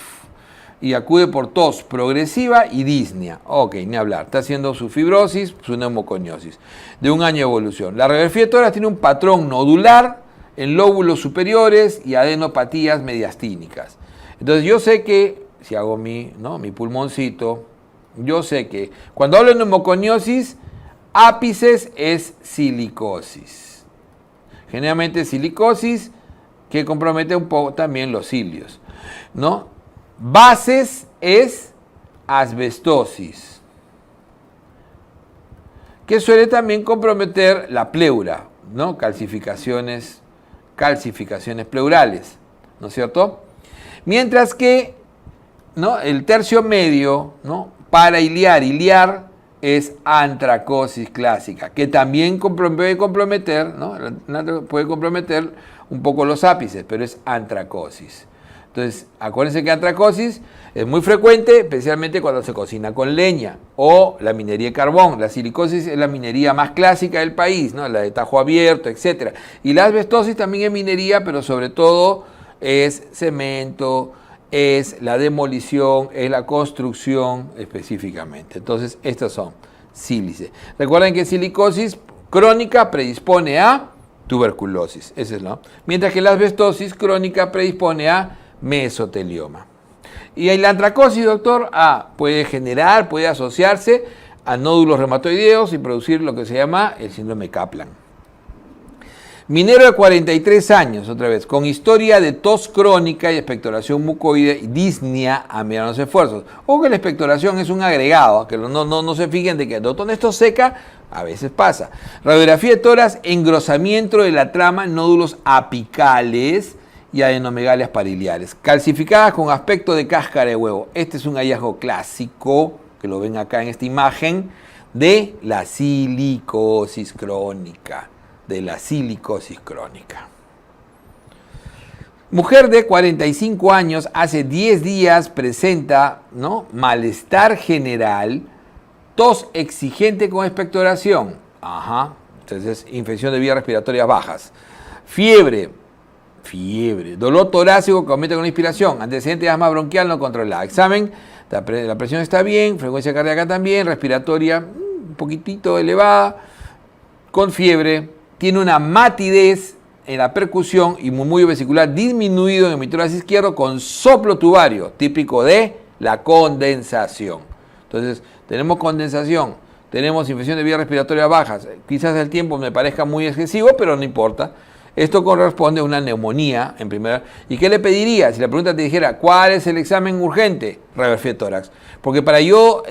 Y acude por tos progresiva y disnea. Ok, ni hablar. Está haciendo su fibrosis, su neumoconiosis. De 1 año de evolución. La radiografía de tórax tiene un patrón nodular en lóbulos superiores y adenopatías mediastínicas. Entonces yo sé que, si hago mi pulmoncito, yo sé que cuando hablo de neumoconiosis, ápices es silicosis. Generalmente silicosis que compromete un poco también los cilios, ¿no? Bases es asbestosis, que suele también comprometer la pleura, ¿no? Calcificaciones pleurales, ¿no es cierto? Mientras que, ¿no? El tercio medio, ¿no? Parailiar es antracosis clásica, que también puede comprometer, ¿no? Puede comprometer un poco los ápices, pero es antracosis. Entonces, acuérdense que antracosis es muy frecuente, especialmente cuando se cocina con leña o la minería de carbón. La silicosis es la minería más clásica del país, ¿no? La de tajo abierto, etc. Y la asbestosis también es minería, pero sobre todo es cemento, es la demolición, es la construcción específicamente. Entonces, estas son sílice. Recuerden que silicosis crónica predispone a tuberculosis, ese es, ¿no? Mientras que la asbestosis crónica predispone a mesotelioma. Y la antracosis, doctor, puede asociarse a nódulos reumatoideos y producir lo que se llama el síndrome de Kaplan. Minero de 43 años, otra vez, con historia de tos crónica y expectoración mucoide y disnea a medianos esfuerzos. O que la expectoración es un agregado, que no se fijen de que el doctor esto seca, a veces pasa. Radiografía de tórax, engrosamiento de la trama, nódulos apicales y adenomegalias pariliares, calcificadas con aspecto de cáscara de huevo. Este es un hallazgo clásico, que lo ven acá en esta imagen, de la silicosis crónica. Mujer de 45 años, hace 10 días presenta, ¿no? Malestar general, tos exigente con expectoración. Entonces, infección de vías respiratorias bajas. Fiebre, dolor torácico que aumenta con la inspiración, antecedente de asma bronquial no controlada. Examen, la presión está bien, frecuencia cardíaca también, respiratoria un poquitito elevada, con fiebre. Tiene una matidez en la percusión y murmullo vesicular disminuido en el mitórax izquierdo con soplo tubario, típico de la condensación. Entonces, tenemos condensación, tenemos infección de vías respiratorias bajas. Quizás el tiempo me parezca muy excesivo, pero no importa. Esto corresponde a una neumonía en primera. ¿Y qué le pediría? Si la pregunta te dijera, ¿cuál es el examen urgente? Radiografía de tórax. Porque para yo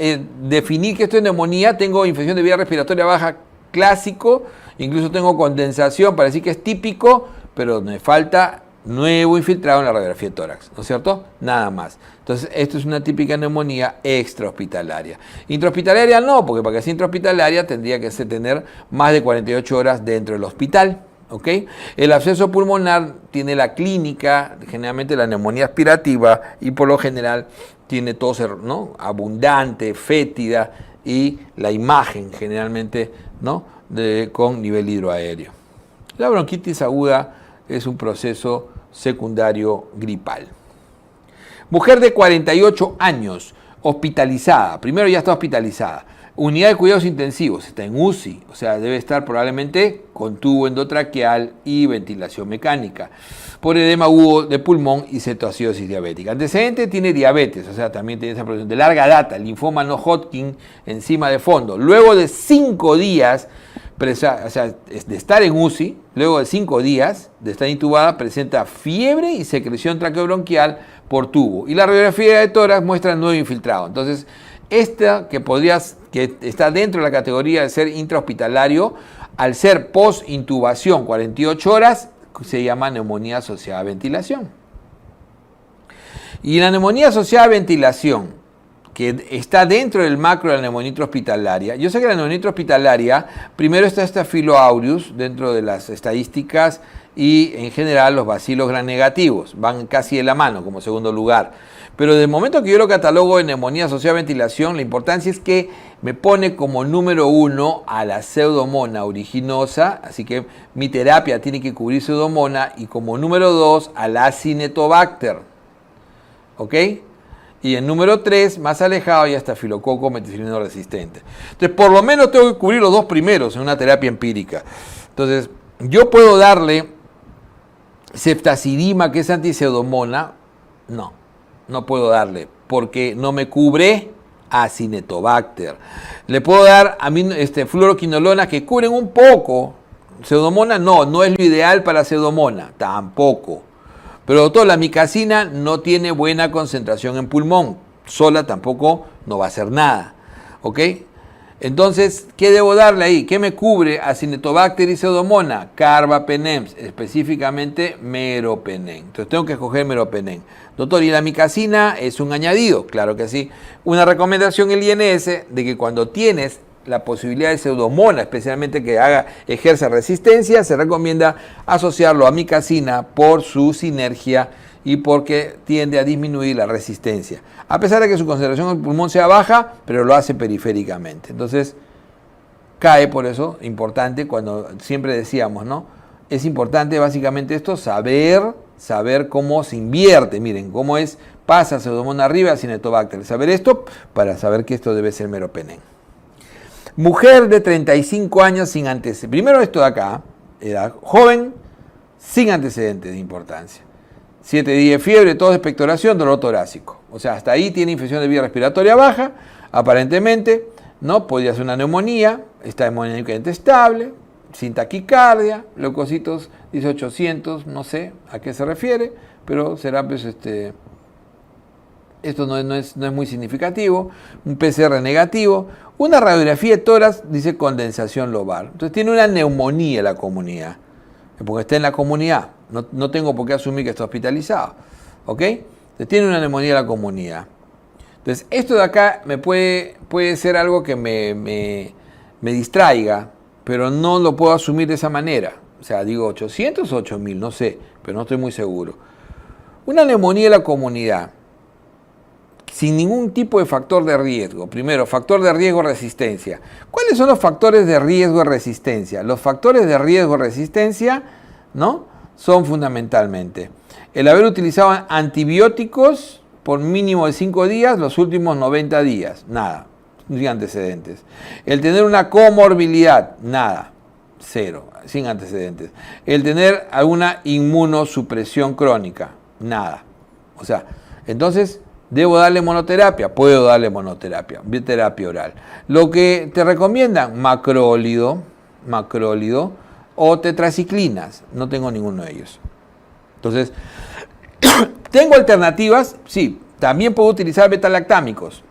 definir que esto es neumonía, tengo infección de vía respiratoria baja clásico, incluso tengo condensación para decir que es típico, pero me falta nuevo infiltrado en la radiografía de tórax, ¿no es cierto? Nada más. Entonces, esto es una típica neumonía extrahospitalaria. Intrahospitalaria no, porque para que sea intrahospitalaria tendría que tener más de 48 horas dentro del hospital. ¿Ok? El absceso pulmonar tiene la clínica, generalmente la neumonía aspirativa, y por lo general tiene tos, ¿no?, abundante, fétida, y la imagen generalmente, ¿no?, con nivel hidroaéreo. La bronquitis aguda es un proceso secundario gripal. Mujer de 48 años, hospitalizada. Primero ya está hospitalizada. Unidad de cuidados intensivos, está en UCI, o sea, debe estar probablemente con tubo endotraqueal y ventilación mecánica, por edema agudo de pulmón y cetoacidosis diabética. Antecedente, tiene diabetes, o sea, también tiene esa producción de larga data, linfoma no Hodgkin, enzima de fondo. Luego de 5 días, o sea, de estar en UCI, luego de 5 días de estar intubada, presenta fiebre y secreción traqueobronquial por tubo. Y la radiografía de tórax muestra nuevo infiltrado. Entonces, esta que está dentro de la categoría de ser intrahospitalario, al ser post-intubación 48 horas, se llama neumonía asociada a ventilación. Y la neumonía asociada a ventilación, que está dentro del macro de la neumonía intrahospitalaria, yo sé que la neumonía intrahospitalaria, primero está Staphylo aureus dentro de las estadísticas, y en general los bacilos gram negativos van casi de la mano como segundo lugar. Pero desde el momento que yo lo catalogo de neumonía asociada a ventilación, la importancia es que me pone como número 1 a la Pseudomonas aeruginosa, así que mi terapia tiene que cubrir Pseudomonas, y como número 2 a la Acinetobacter, ¿ok? Y en número 3, más alejado, ya está Staphylococcus meticilino resistente. Entonces, por lo menos tengo que cubrir los dos primeros en una terapia empírica. Entonces, yo puedo darle ceftazidima, que es anti-Pseudomonas, no puedo darle, porque no me cubre Acinetobacter. Le puedo dar fluoroquinolona, que cubren un poco. Pseudomonas no es lo ideal para Pseudomonas, tampoco. Pero doctor, la micacina no tiene buena concentración en pulmón, sola tampoco no va a hacer nada, ¿ok? Entonces, ¿qué debo darle ahí? ¿Qué me cubre Acinetobacter y Pseudomonas? Carbapenem, específicamente meropenem. Entonces tengo que escoger meropenem. Doctor, ¿y la micacina es un añadido? Claro que sí. Una recomendación el INS de que cuando tienes la posibilidad de Pseudomonas, especialmente que ejerza resistencia, se recomienda asociarlo a micacina por su sinergia y porque tiende a disminuir la resistencia. A pesar de que su concentración en el pulmón sea baja, pero lo hace periféricamente. Entonces, cae por eso, importante, cuando siempre decíamos, ¿no? Es importante básicamente esto, saber cómo se invierte. Miren, cómo pasa Pseudomonas arriba, Acinetobacter. Saber esto para saber que esto debe ser meropenem. Mujer de 35 años sin antecedentes. Primero esto de acá, edad joven, sin antecedentes de importancia. 7 días de fiebre, tos, expectoración, dolor torácico. O sea, hasta ahí tiene infección de vía respiratoria baja, aparentemente, ¿no? Podría ser una neumonía, está hemodinámicamente estable, sin taquicardia, leucocitos 1800, no sé a qué se refiere, pero será pues esto no es muy significativo. Un PCR negativo, una radiografía de tórax dice condensación lobar. Entonces tiene una neumonía la comunidad, porque está en la comunidad. No tengo por qué asumir que está hospitalizado. ¿Ok? Entonces tiene una neumonía la comunidad. Entonces esto de acá puede ser algo que me distraiga, pero no lo puedo asumir de esa manera. O sea, digo 800 o 8000, no sé, pero no estoy muy seguro. Una neumonía de la comunidad, sin ningún tipo de factor de riesgo. Primero, factor de riesgo resistencia. ¿Cuáles son los factores de riesgo de resistencia? Los factores de riesgo de resistencia, ¿no?, son fundamentalmente el haber utilizado antibióticos por mínimo de 5 días los últimos 90 días. Nada, sin antecedentes. El tener una comorbilidad. Nada, cero, sin antecedentes. El tener alguna inmunosupresión crónica. Nada. O sea, entonces, ¿debo darle monoterapia? Puedo darle monoterapia, terapia oral. Lo que te recomiendan, macrólido o tetraciclinas. No tengo ninguno de ellos. Entonces, ¿tengo alternativas? Sí, también puedo utilizar betalactámicos.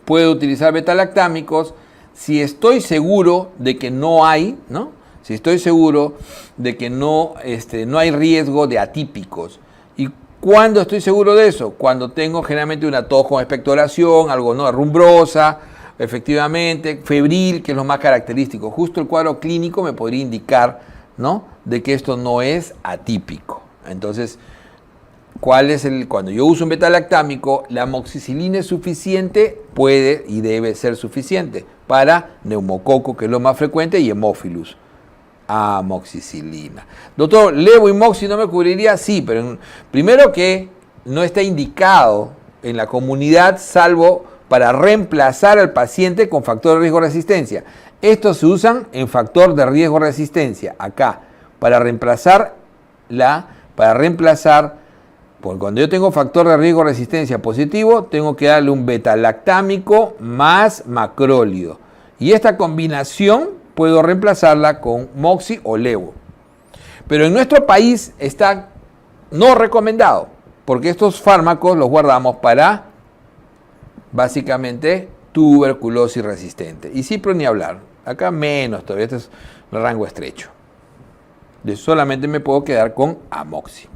Puedo utilizar betalactámicos si estoy seguro de que no hay, ¿no? Si estoy seguro de que no hay riesgo de atípicos. ¿Y cuándo estoy seguro de eso? Cuando tengo generalmente una tos con expectoración, algo no rumbrosa, efectivamente, febril, que es lo más característico. Justo el cuadro clínico me podría indicar, ¿no?, de que esto no es atípico. Entonces, cuando yo uso un beta-lactámico, la amoxicilina es suficiente, puede y debe ser suficiente para neumococo, que es lo más frecuente, y hemófilus. Amoxicilina. Doctor, levo y moxi no me cubriría, sí, pero primero que no está indicado en la comunidad salvo para reemplazar al paciente con factor de riesgo resistencia. Estos se usan en factor de riesgo resistencia, acá, para reemplazar, porque cuando yo tengo factor de riesgo resistencia positivo, tengo que darle un beta-lactámico más macrólido. Y esta combinación puedo reemplazarla con moxi o levo. Pero en nuestro país está no recomendado, porque estos fármacos los guardamos para, básicamente, tuberculosis resistente. Y cipro ni hablar. Acá menos todavía, este es el rango estrecho. Yo solamente me puedo quedar con amoxi.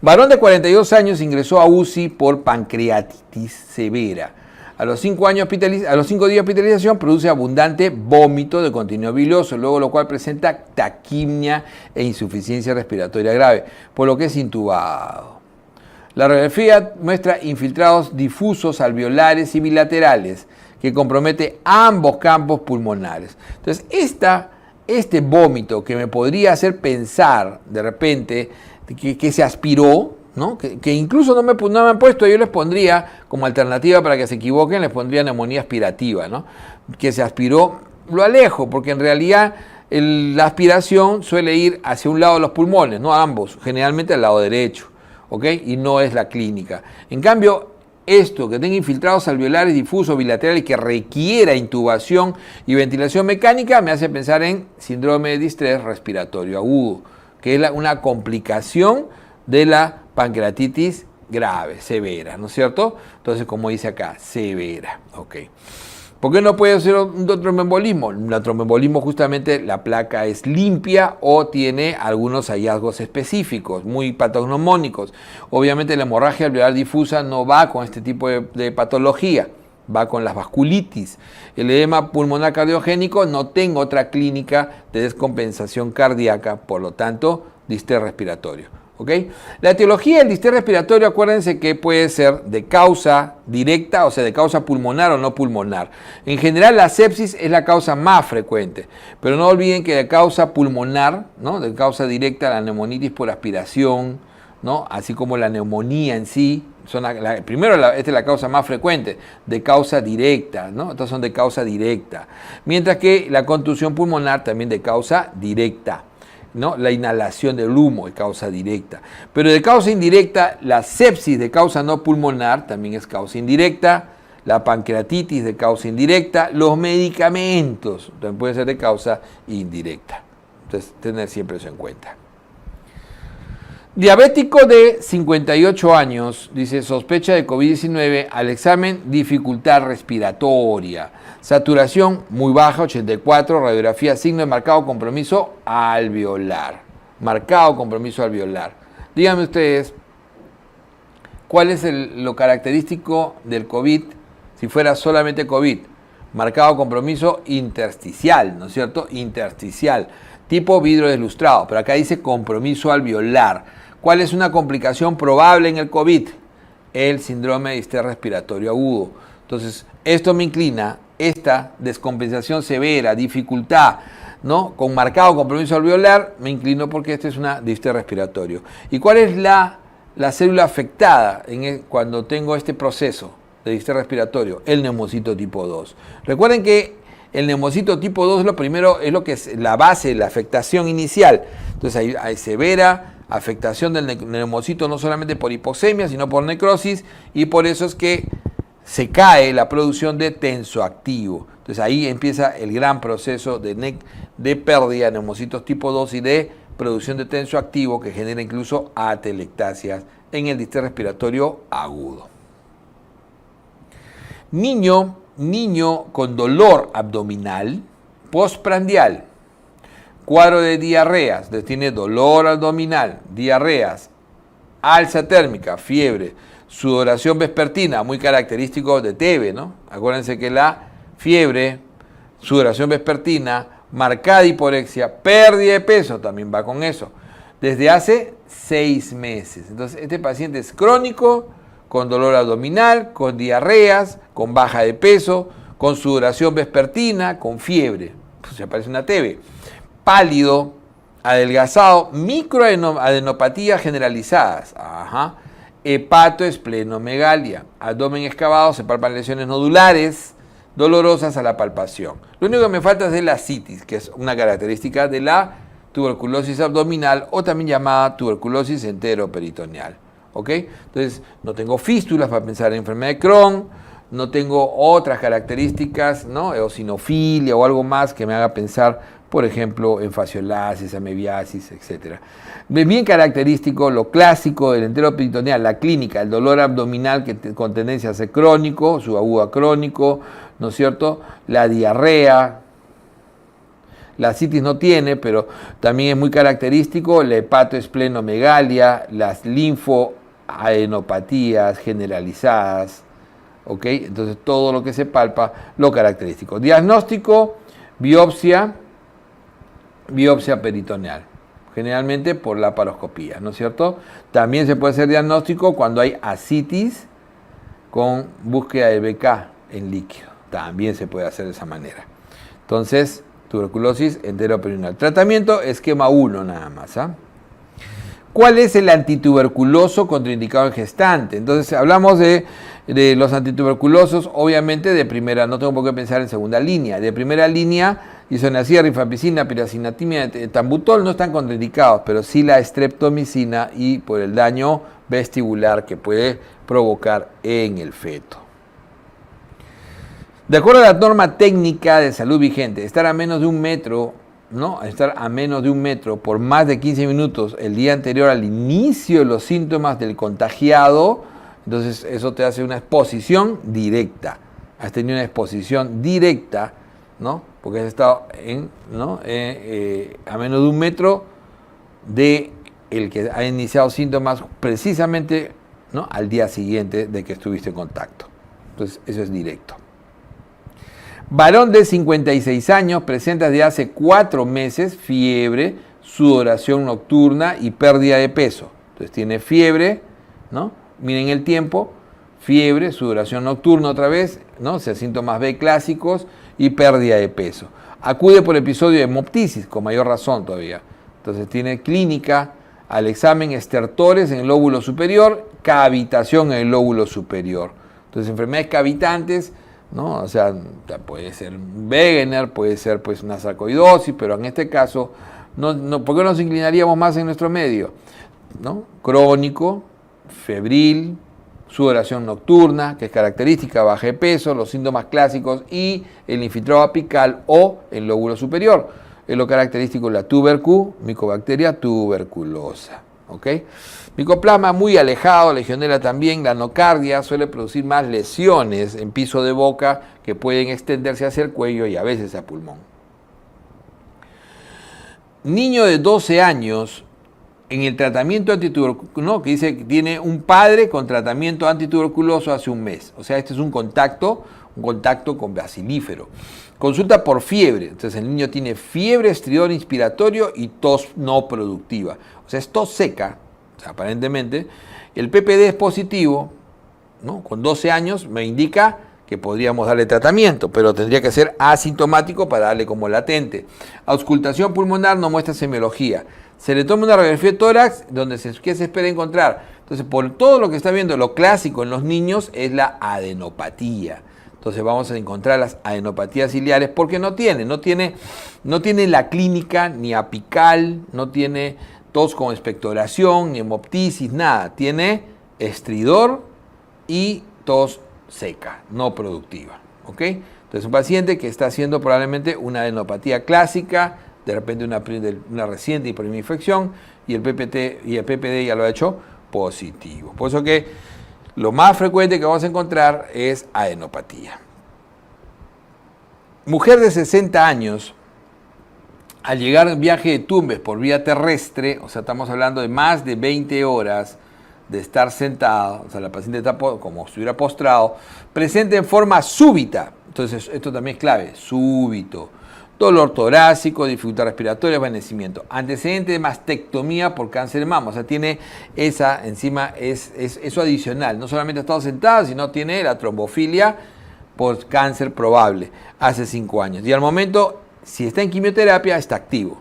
Varón de 42 años ingresó a UCI por pancreatitis severa. A los 5 días de hospitalización produce abundante vómito de contenido biloso, luego lo cual presenta taquimia e insuficiencia respiratoria grave, por lo que es intubado. La radiografía muestra infiltrados difusos alveolares y bilaterales que compromete ambos campos pulmonares. Entonces, este vómito que me podría hacer pensar de repente que se aspiró, ¿no? Que incluso no me han puesto, yo les pondría como alternativa para que se equivoquen, les pondría neumonía aspirativa, ¿no? Que se aspiró, lo alejo, porque en realidad la aspiración suele ir hacia un lado de los pulmones, no a ambos, generalmente al lado derecho, ¿ok? Y no es la clínica. En cambio, esto, que tenga infiltrados alveolares difusos bilaterales que requiera intubación y ventilación mecánica, me hace pensar en síndrome de distrés respiratorio agudo, que es una complicación de la pancreatitis grave, severa, ¿no es cierto? Entonces, como dice acá, severa, ok. ¿Por qué no puede ser un tromboembolismo? Un tromboembolismo justamente la placa es limpia o tiene algunos hallazgos específicos, muy patognomónicos. Obviamente la hemorragia alveolar difusa no va con este tipo de patología, va con las vasculitis. El edema pulmonar cardiogénico no tengo otra clínica de descompensación cardíaca, por lo tanto, distrés respiratorio. ¿Okay? La etiología del distrés respiratorio, acuérdense que puede ser de causa directa, o sea, de causa pulmonar o no pulmonar. En general, la sepsis es la causa más frecuente, pero no olviden que de causa pulmonar, ¿no?, de causa directa, la neumonitis por aspiración, ¿no?, así como la neumonía en sí, esta es la causa más frecuente, de causa directa, ¿no? Estas son de causa directa. Mientras que la contusión pulmonar también de causa directa, ¿no? La inhalación del humo es causa directa. Pero de causa indirecta, la sepsis de causa no pulmonar también es causa indirecta, la pancreatitis de causa indirecta, los medicamentos también pueden ser de causa indirecta. Entonces, tener siempre eso en cuenta. Diabético de 58 años, dice, sospecha de COVID-19, al examen dificultad respiratoria, saturación muy baja, 84, radiografía, signo de marcado compromiso alveolar. Marcado compromiso alveolar. Díganme ustedes, ¿cuál es lo característico del COVID si fuera solamente COVID? Marcado compromiso intersticial, ¿no es cierto? Intersticial, tipo vidrio deslustrado, pero acá dice compromiso alveolar. ¿Cuál es una complicación probable en el COVID? El síndrome de distrés respiratorio agudo. Entonces, esto me inclina, esta descompensación severa, dificultad, ¿no?, con marcado compromiso alveolar, me inclino porque este es una distrés respiratorio. ¿Y cuál es la célula afectada cuando tengo este proceso de distrés respiratorio? El neumocito tipo 2. Recuerden que el neumocito tipo 2 es lo primero, es lo que es la base de la afectación inicial. Entonces hay severa afectación del neumocito no solamente por hipoxemia, sino por necrosis, y por eso es que se cae la producción de tensoactivo. Entonces ahí empieza el gran proceso de pérdida de neumocitos tipo 2 y de producción de tensoactivo que genera incluso atelectasias en el distrés respiratorio agudo. Niño con dolor abdominal postprandial. Cuadro de diarreas, entonces tiene dolor abdominal, diarreas, alza térmica, fiebre, sudoración vespertina, muy característico de TB, ¿no? Acuérdense que la fiebre, sudoración vespertina, marcada hiporexia, pérdida de peso, también va con eso, desde hace 6 meses. Entonces, este paciente es crónico, con dolor abdominal, con diarreas, con baja de peso, con sudoración vespertina, con fiebre, pues se aparece una TB, pálido, adelgazado, microadenopatías generalizadas, hepatoesplenomegalia, abdomen excavado, se palpan lesiones nodulares, dolorosas a la palpación. Lo único que me falta es de la citis, que es una característica de la tuberculosis abdominal o también llamada tuberculosis enteroperitoneal. ¿Ok? Entonces, no tengo fístulas para pensar en enfermedad de Crohn, no tengo otras características, ¿no? Eosinofilia o algo más que me haga pensar, por ejemplo, en fasciolasis, amebiasis, etc. Es bien característico lo clásico del enteroperitoneal, la clínica, el dolor abdominal con tendencia a ser crónico, subagudo a crónico, ¿no es cierto? La diarrea, la citis no tiene, pero también es muy característico la hepatoesplenomegalia, las linfoadenopatías generalizadas, ¿ok? Entonces todo lo que se palpa, lo característico. Diagnóstico, biopsia peritoneal, generalmente por laparoscopía, ¿no es cierto? También se puede hacer diagnóstico cuando hay ascitis con búsqueda de BK en líquido, también se puede hacer de esa manera. Entonces, tuberculosis enteroperitoneal. Tratamiento, esquema 1 nada más. ¿Cuál es el antituberculoso contraindicado en gestante? Entonces, hablamos de los antituberculosos, obviamente de primera, no tengo por qué pensar en segunda línea. De primera línea, isoniazida, rifampicina, piracinatimia, etambutol no están contraindicados, pero sí la streptomicina y por el daño vestibular que puede provocar en el feto. De acuerdo a la norma técnica de salud vigente, estar a menos de 1 metro, ¿no? Estar a menos de 1 metro por más de 15 minutos el día anterior al inicio de los síntomas del contagiado, entonces eso te hace una exposición directa. Has tenido una exposición directa, ¿no? Porque has estado a menos de 1 metro de el que ha iniciado síntomas precisamente, ¿no? Al día siguiente de que estuviste en contacto. Entonces eso es directo. Varón de 56 años, presenta desde hace 4 meses fiebre, sudoración nocturna y pérdida de peso. Entonces tiene fiebre, ¿no? Miren el tiempo, fiebre, sudoración nocturna otra vez, ¿no? O sea, síntomas B clásicos y pérdida de peso. Acude por episodio de hemoptisis, con mayor razón todavía. Entonces tiene clínica, al examen estertores en el lóbulo superior, cavitación en el lóbulo superior. Entonces enfermedades cavitantes, ¿no? O sea, puede ser Wegener, puede ser pues una sarcoidosis, pero en este caso, ¿por qué nos inclinaríamos más en nuestro medio? ¿No? Crónico, febril, sudoración nocturna, que es característica, baja de peso, los síntomas clásicos y el infiltrado apical o el lóbulo superior. Es lo característico de la Mycobacteria tuberculosa. ¿Ok? Micoplasma muy alejado, legionela también, la nocardia suele producir más lesiones en piso de boca que pueden extenderse hacia el cuello y a veces a pulmón. Niño de 12 años en el tratamiento antituberculoso, ¿no? Que dice que tiene un padre con tratamiento antituberculoso hace 1 mes. O sea, este es un contacto con bacilífero. Consulta por fiebre. Entonces el niño tiene fiebre, estridor inspiratorio y tos no productiva. O sea, es tos seca, o sea, aparentemente. El PPD es positivo, ¿no? Con 12 años me indica que podríamos darle tratamiento, pero tendría que ser asintomático para darle como latente. Auscultación pulmonar no muestra semiología. Se le toma una radiografía de tórax, ¿qué se espera encontrar? Entonces, por todo lo que está viendo, lo clásico en los niños es la adenopatía. Entonces vamos a encontrar las adenopatías ciliares porque no tiene la clínica ni apical, no tiene tos con expectoración, ni hemoptisis, nada. Tiene estridor y tos seca, no productiva. ¿Ok? Entonces un paciente que está haciendo probablemente una adenopatía clásica, de repente una reciente hiperinfección y el PPD ya lo ha hecho positivo. Por eso que lo más frecuente que vamos a encontrar es adenopatía. Mujer de 60 años, Al llegar en viaje de Tumbes por vía terrestre, o sea, estamos hablando de más de 20 horas de estar sentado, o sea, la paciente está como si estuviera postrado, presenta en forma súbita. Entonces, esto también es clave, súbito. Dolor torácico, dificultad respiratoria, desvanecimiento. Antecedente de mastectomía por cáncer de mama. O sea, tiene esa, encima, es eso adicional. No solamente ha estado sentada, sino tiene la trombofilia por cáncer probable hace 5 años. Y al momento, si está en quimioterapia, está activo.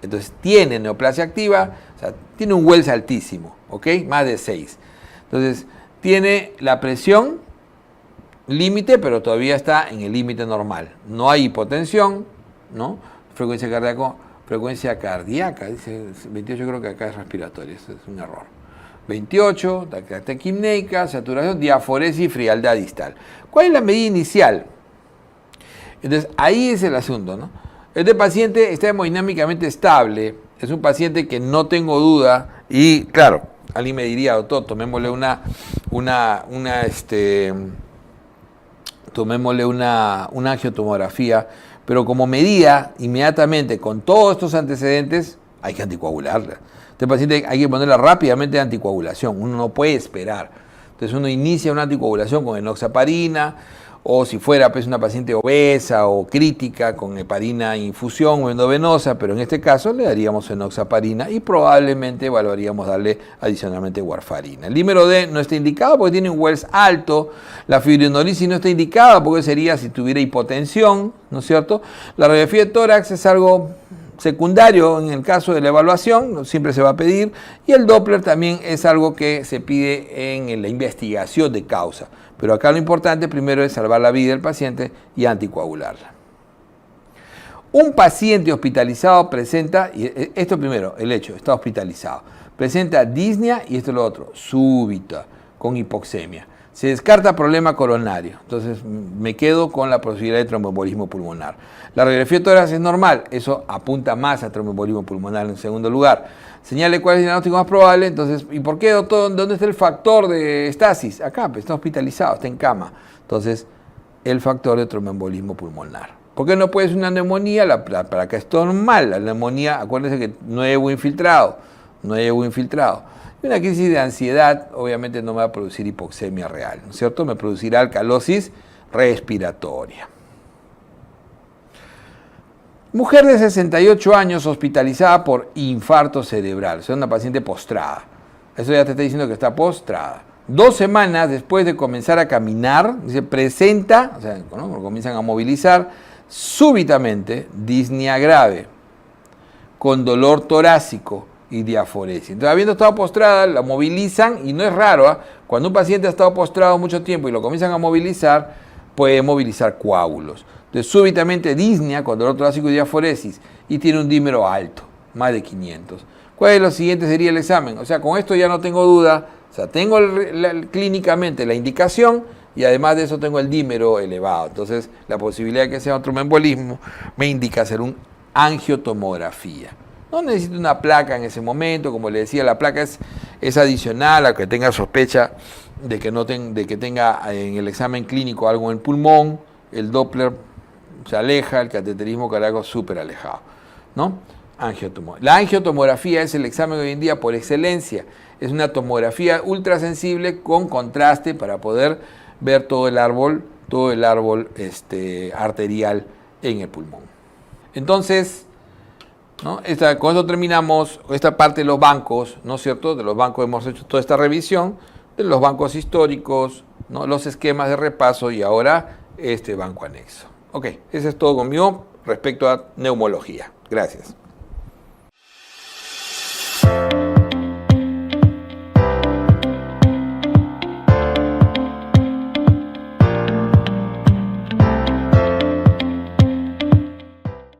Entonces, tiene neoplasia activa, o sea, tiene un Wells altísimo, ¿ok? Más de 6. Entonces, tiene la presión límite, pero todavía está en el límite normal. No hay hipotensión, ¿no? Frecuencia cardíaca, dice 28, creo que acá es respiratoria, eso es un error. 28, taquicardia, saturación, diaforesis y frialdad distal. ¿Cuál es la medida inicial? Entonces, ahí es el asunto, ¿no? Este paciente está hemodinámicamente estable, es un paciente que no tengo duda, y claro, alguien me diría, doctor, tomémosle una angiotomografía, pero como medida, inmediatamente, con todos estos antecedentes, hay que anticoagularla. Este paciente hay que ponerla rápidamente de anticoagulación, uno no puede esperar. Entonces uno inicia una anticoagulación con enoxaparina, o si fuera pues, una paciente obesa o crítica con heparina infusión o endovenosa, pero en este caso le daríamos enoxaparina y probablemente evaluaríamos darle adicionalmente warfarina. El dímero D no está indicado porque tiene un Wells alto, la fibrinolisis no está indicada porque sería si tuviera hipotensión, ¿no es cierto? La radiografía de tórax es algo secundario en el caso de la evaluación, siempre se va a pedir, y el Doppler también es algo que se pide en la investigación de causa. Pero acá lo importante primero es salvar la vida del paciente y anticoagularla. Un paciente hospitalizado presenta, y esto primero, el hecho, está hospitalizado, presenta disnea y esto es lo otro, súbita, con hipoxemia. Se descarta problema coronario, entonces me quedo con la posibilidad de tromboembolismo pulmonar. La radiografía de tórax es normal, eso apunta más a tromboembolismo pulmonar en segundo lugar. Señale cuál es el diagnóstico más probable, entonces, ¿y por qué, doctor? ¿Dónde está el factor de estasis? Acá, pues está hospitalizado, está en cama. Entonces, el factor de tromboembolismo pulmonar. ¿Por qué no puede ser una neumonía? Para que es normal, la neumonía, acuérdense que nuevo infiltrado. Y una crisis de ansiedad, obviamente no me va a producir hipoxemia real, ¿no es cierto? Me producirá alcalosis respiratoria. Mujer de 68 años hospitalizada por infarto cerebral, o sea, una paciente postrada. Eso ya te está diciendo que está postrada. 2 semanas después de comenzar a caminar, se presenta, o sea, ¿no? Comienzan a movilizar, súbitamente disnea grave, con dolor torácico y diaforesis. Entonces, habiendo estado postrada, la movilizan, y no es raro, ¿eh? Cuando un paciente ha estado postrado mucho tiempo y lo comienzan a movilizar, puede movilizar coágulos. Entonces, súbitamente disnea con dolor torácico y diaforesis y tiene un dímero alto, más de 500. ¿Cuál es lo siguiente? Sería el examen. O sea, con esto ya no tengo duda. O sea, tengo clínicamente la indicación y además de eso tengo el dímero elevado. Entonces, la posibilidad de que sea un tromboembolismo me indica hacer una angiotomografía. No necesito una placa en ese momento, como le decía, la placa es adicional a que tenga sospecha de que tenga en el examen clínico algo en el pulmón. El Doppler se aleja, el cateterismo cardíaco súper alejado, ¿no? La angiotomografía es el examen hoy en día por excelencia. Es una tomografía ultrasensible con contraste para poder ver todo el árbol arterial en el pulmón. Entonces, ¿no? Con esto terminamos esta parte de los bancos, ¿no es cierto? De los bancos hemos hecho toda esta revisión, de los bancos históricos, ¿no? Los esquemas de repaso y ahora este banco anexo. Ok, eso es todo conmigo respecto a neumología. Gracias.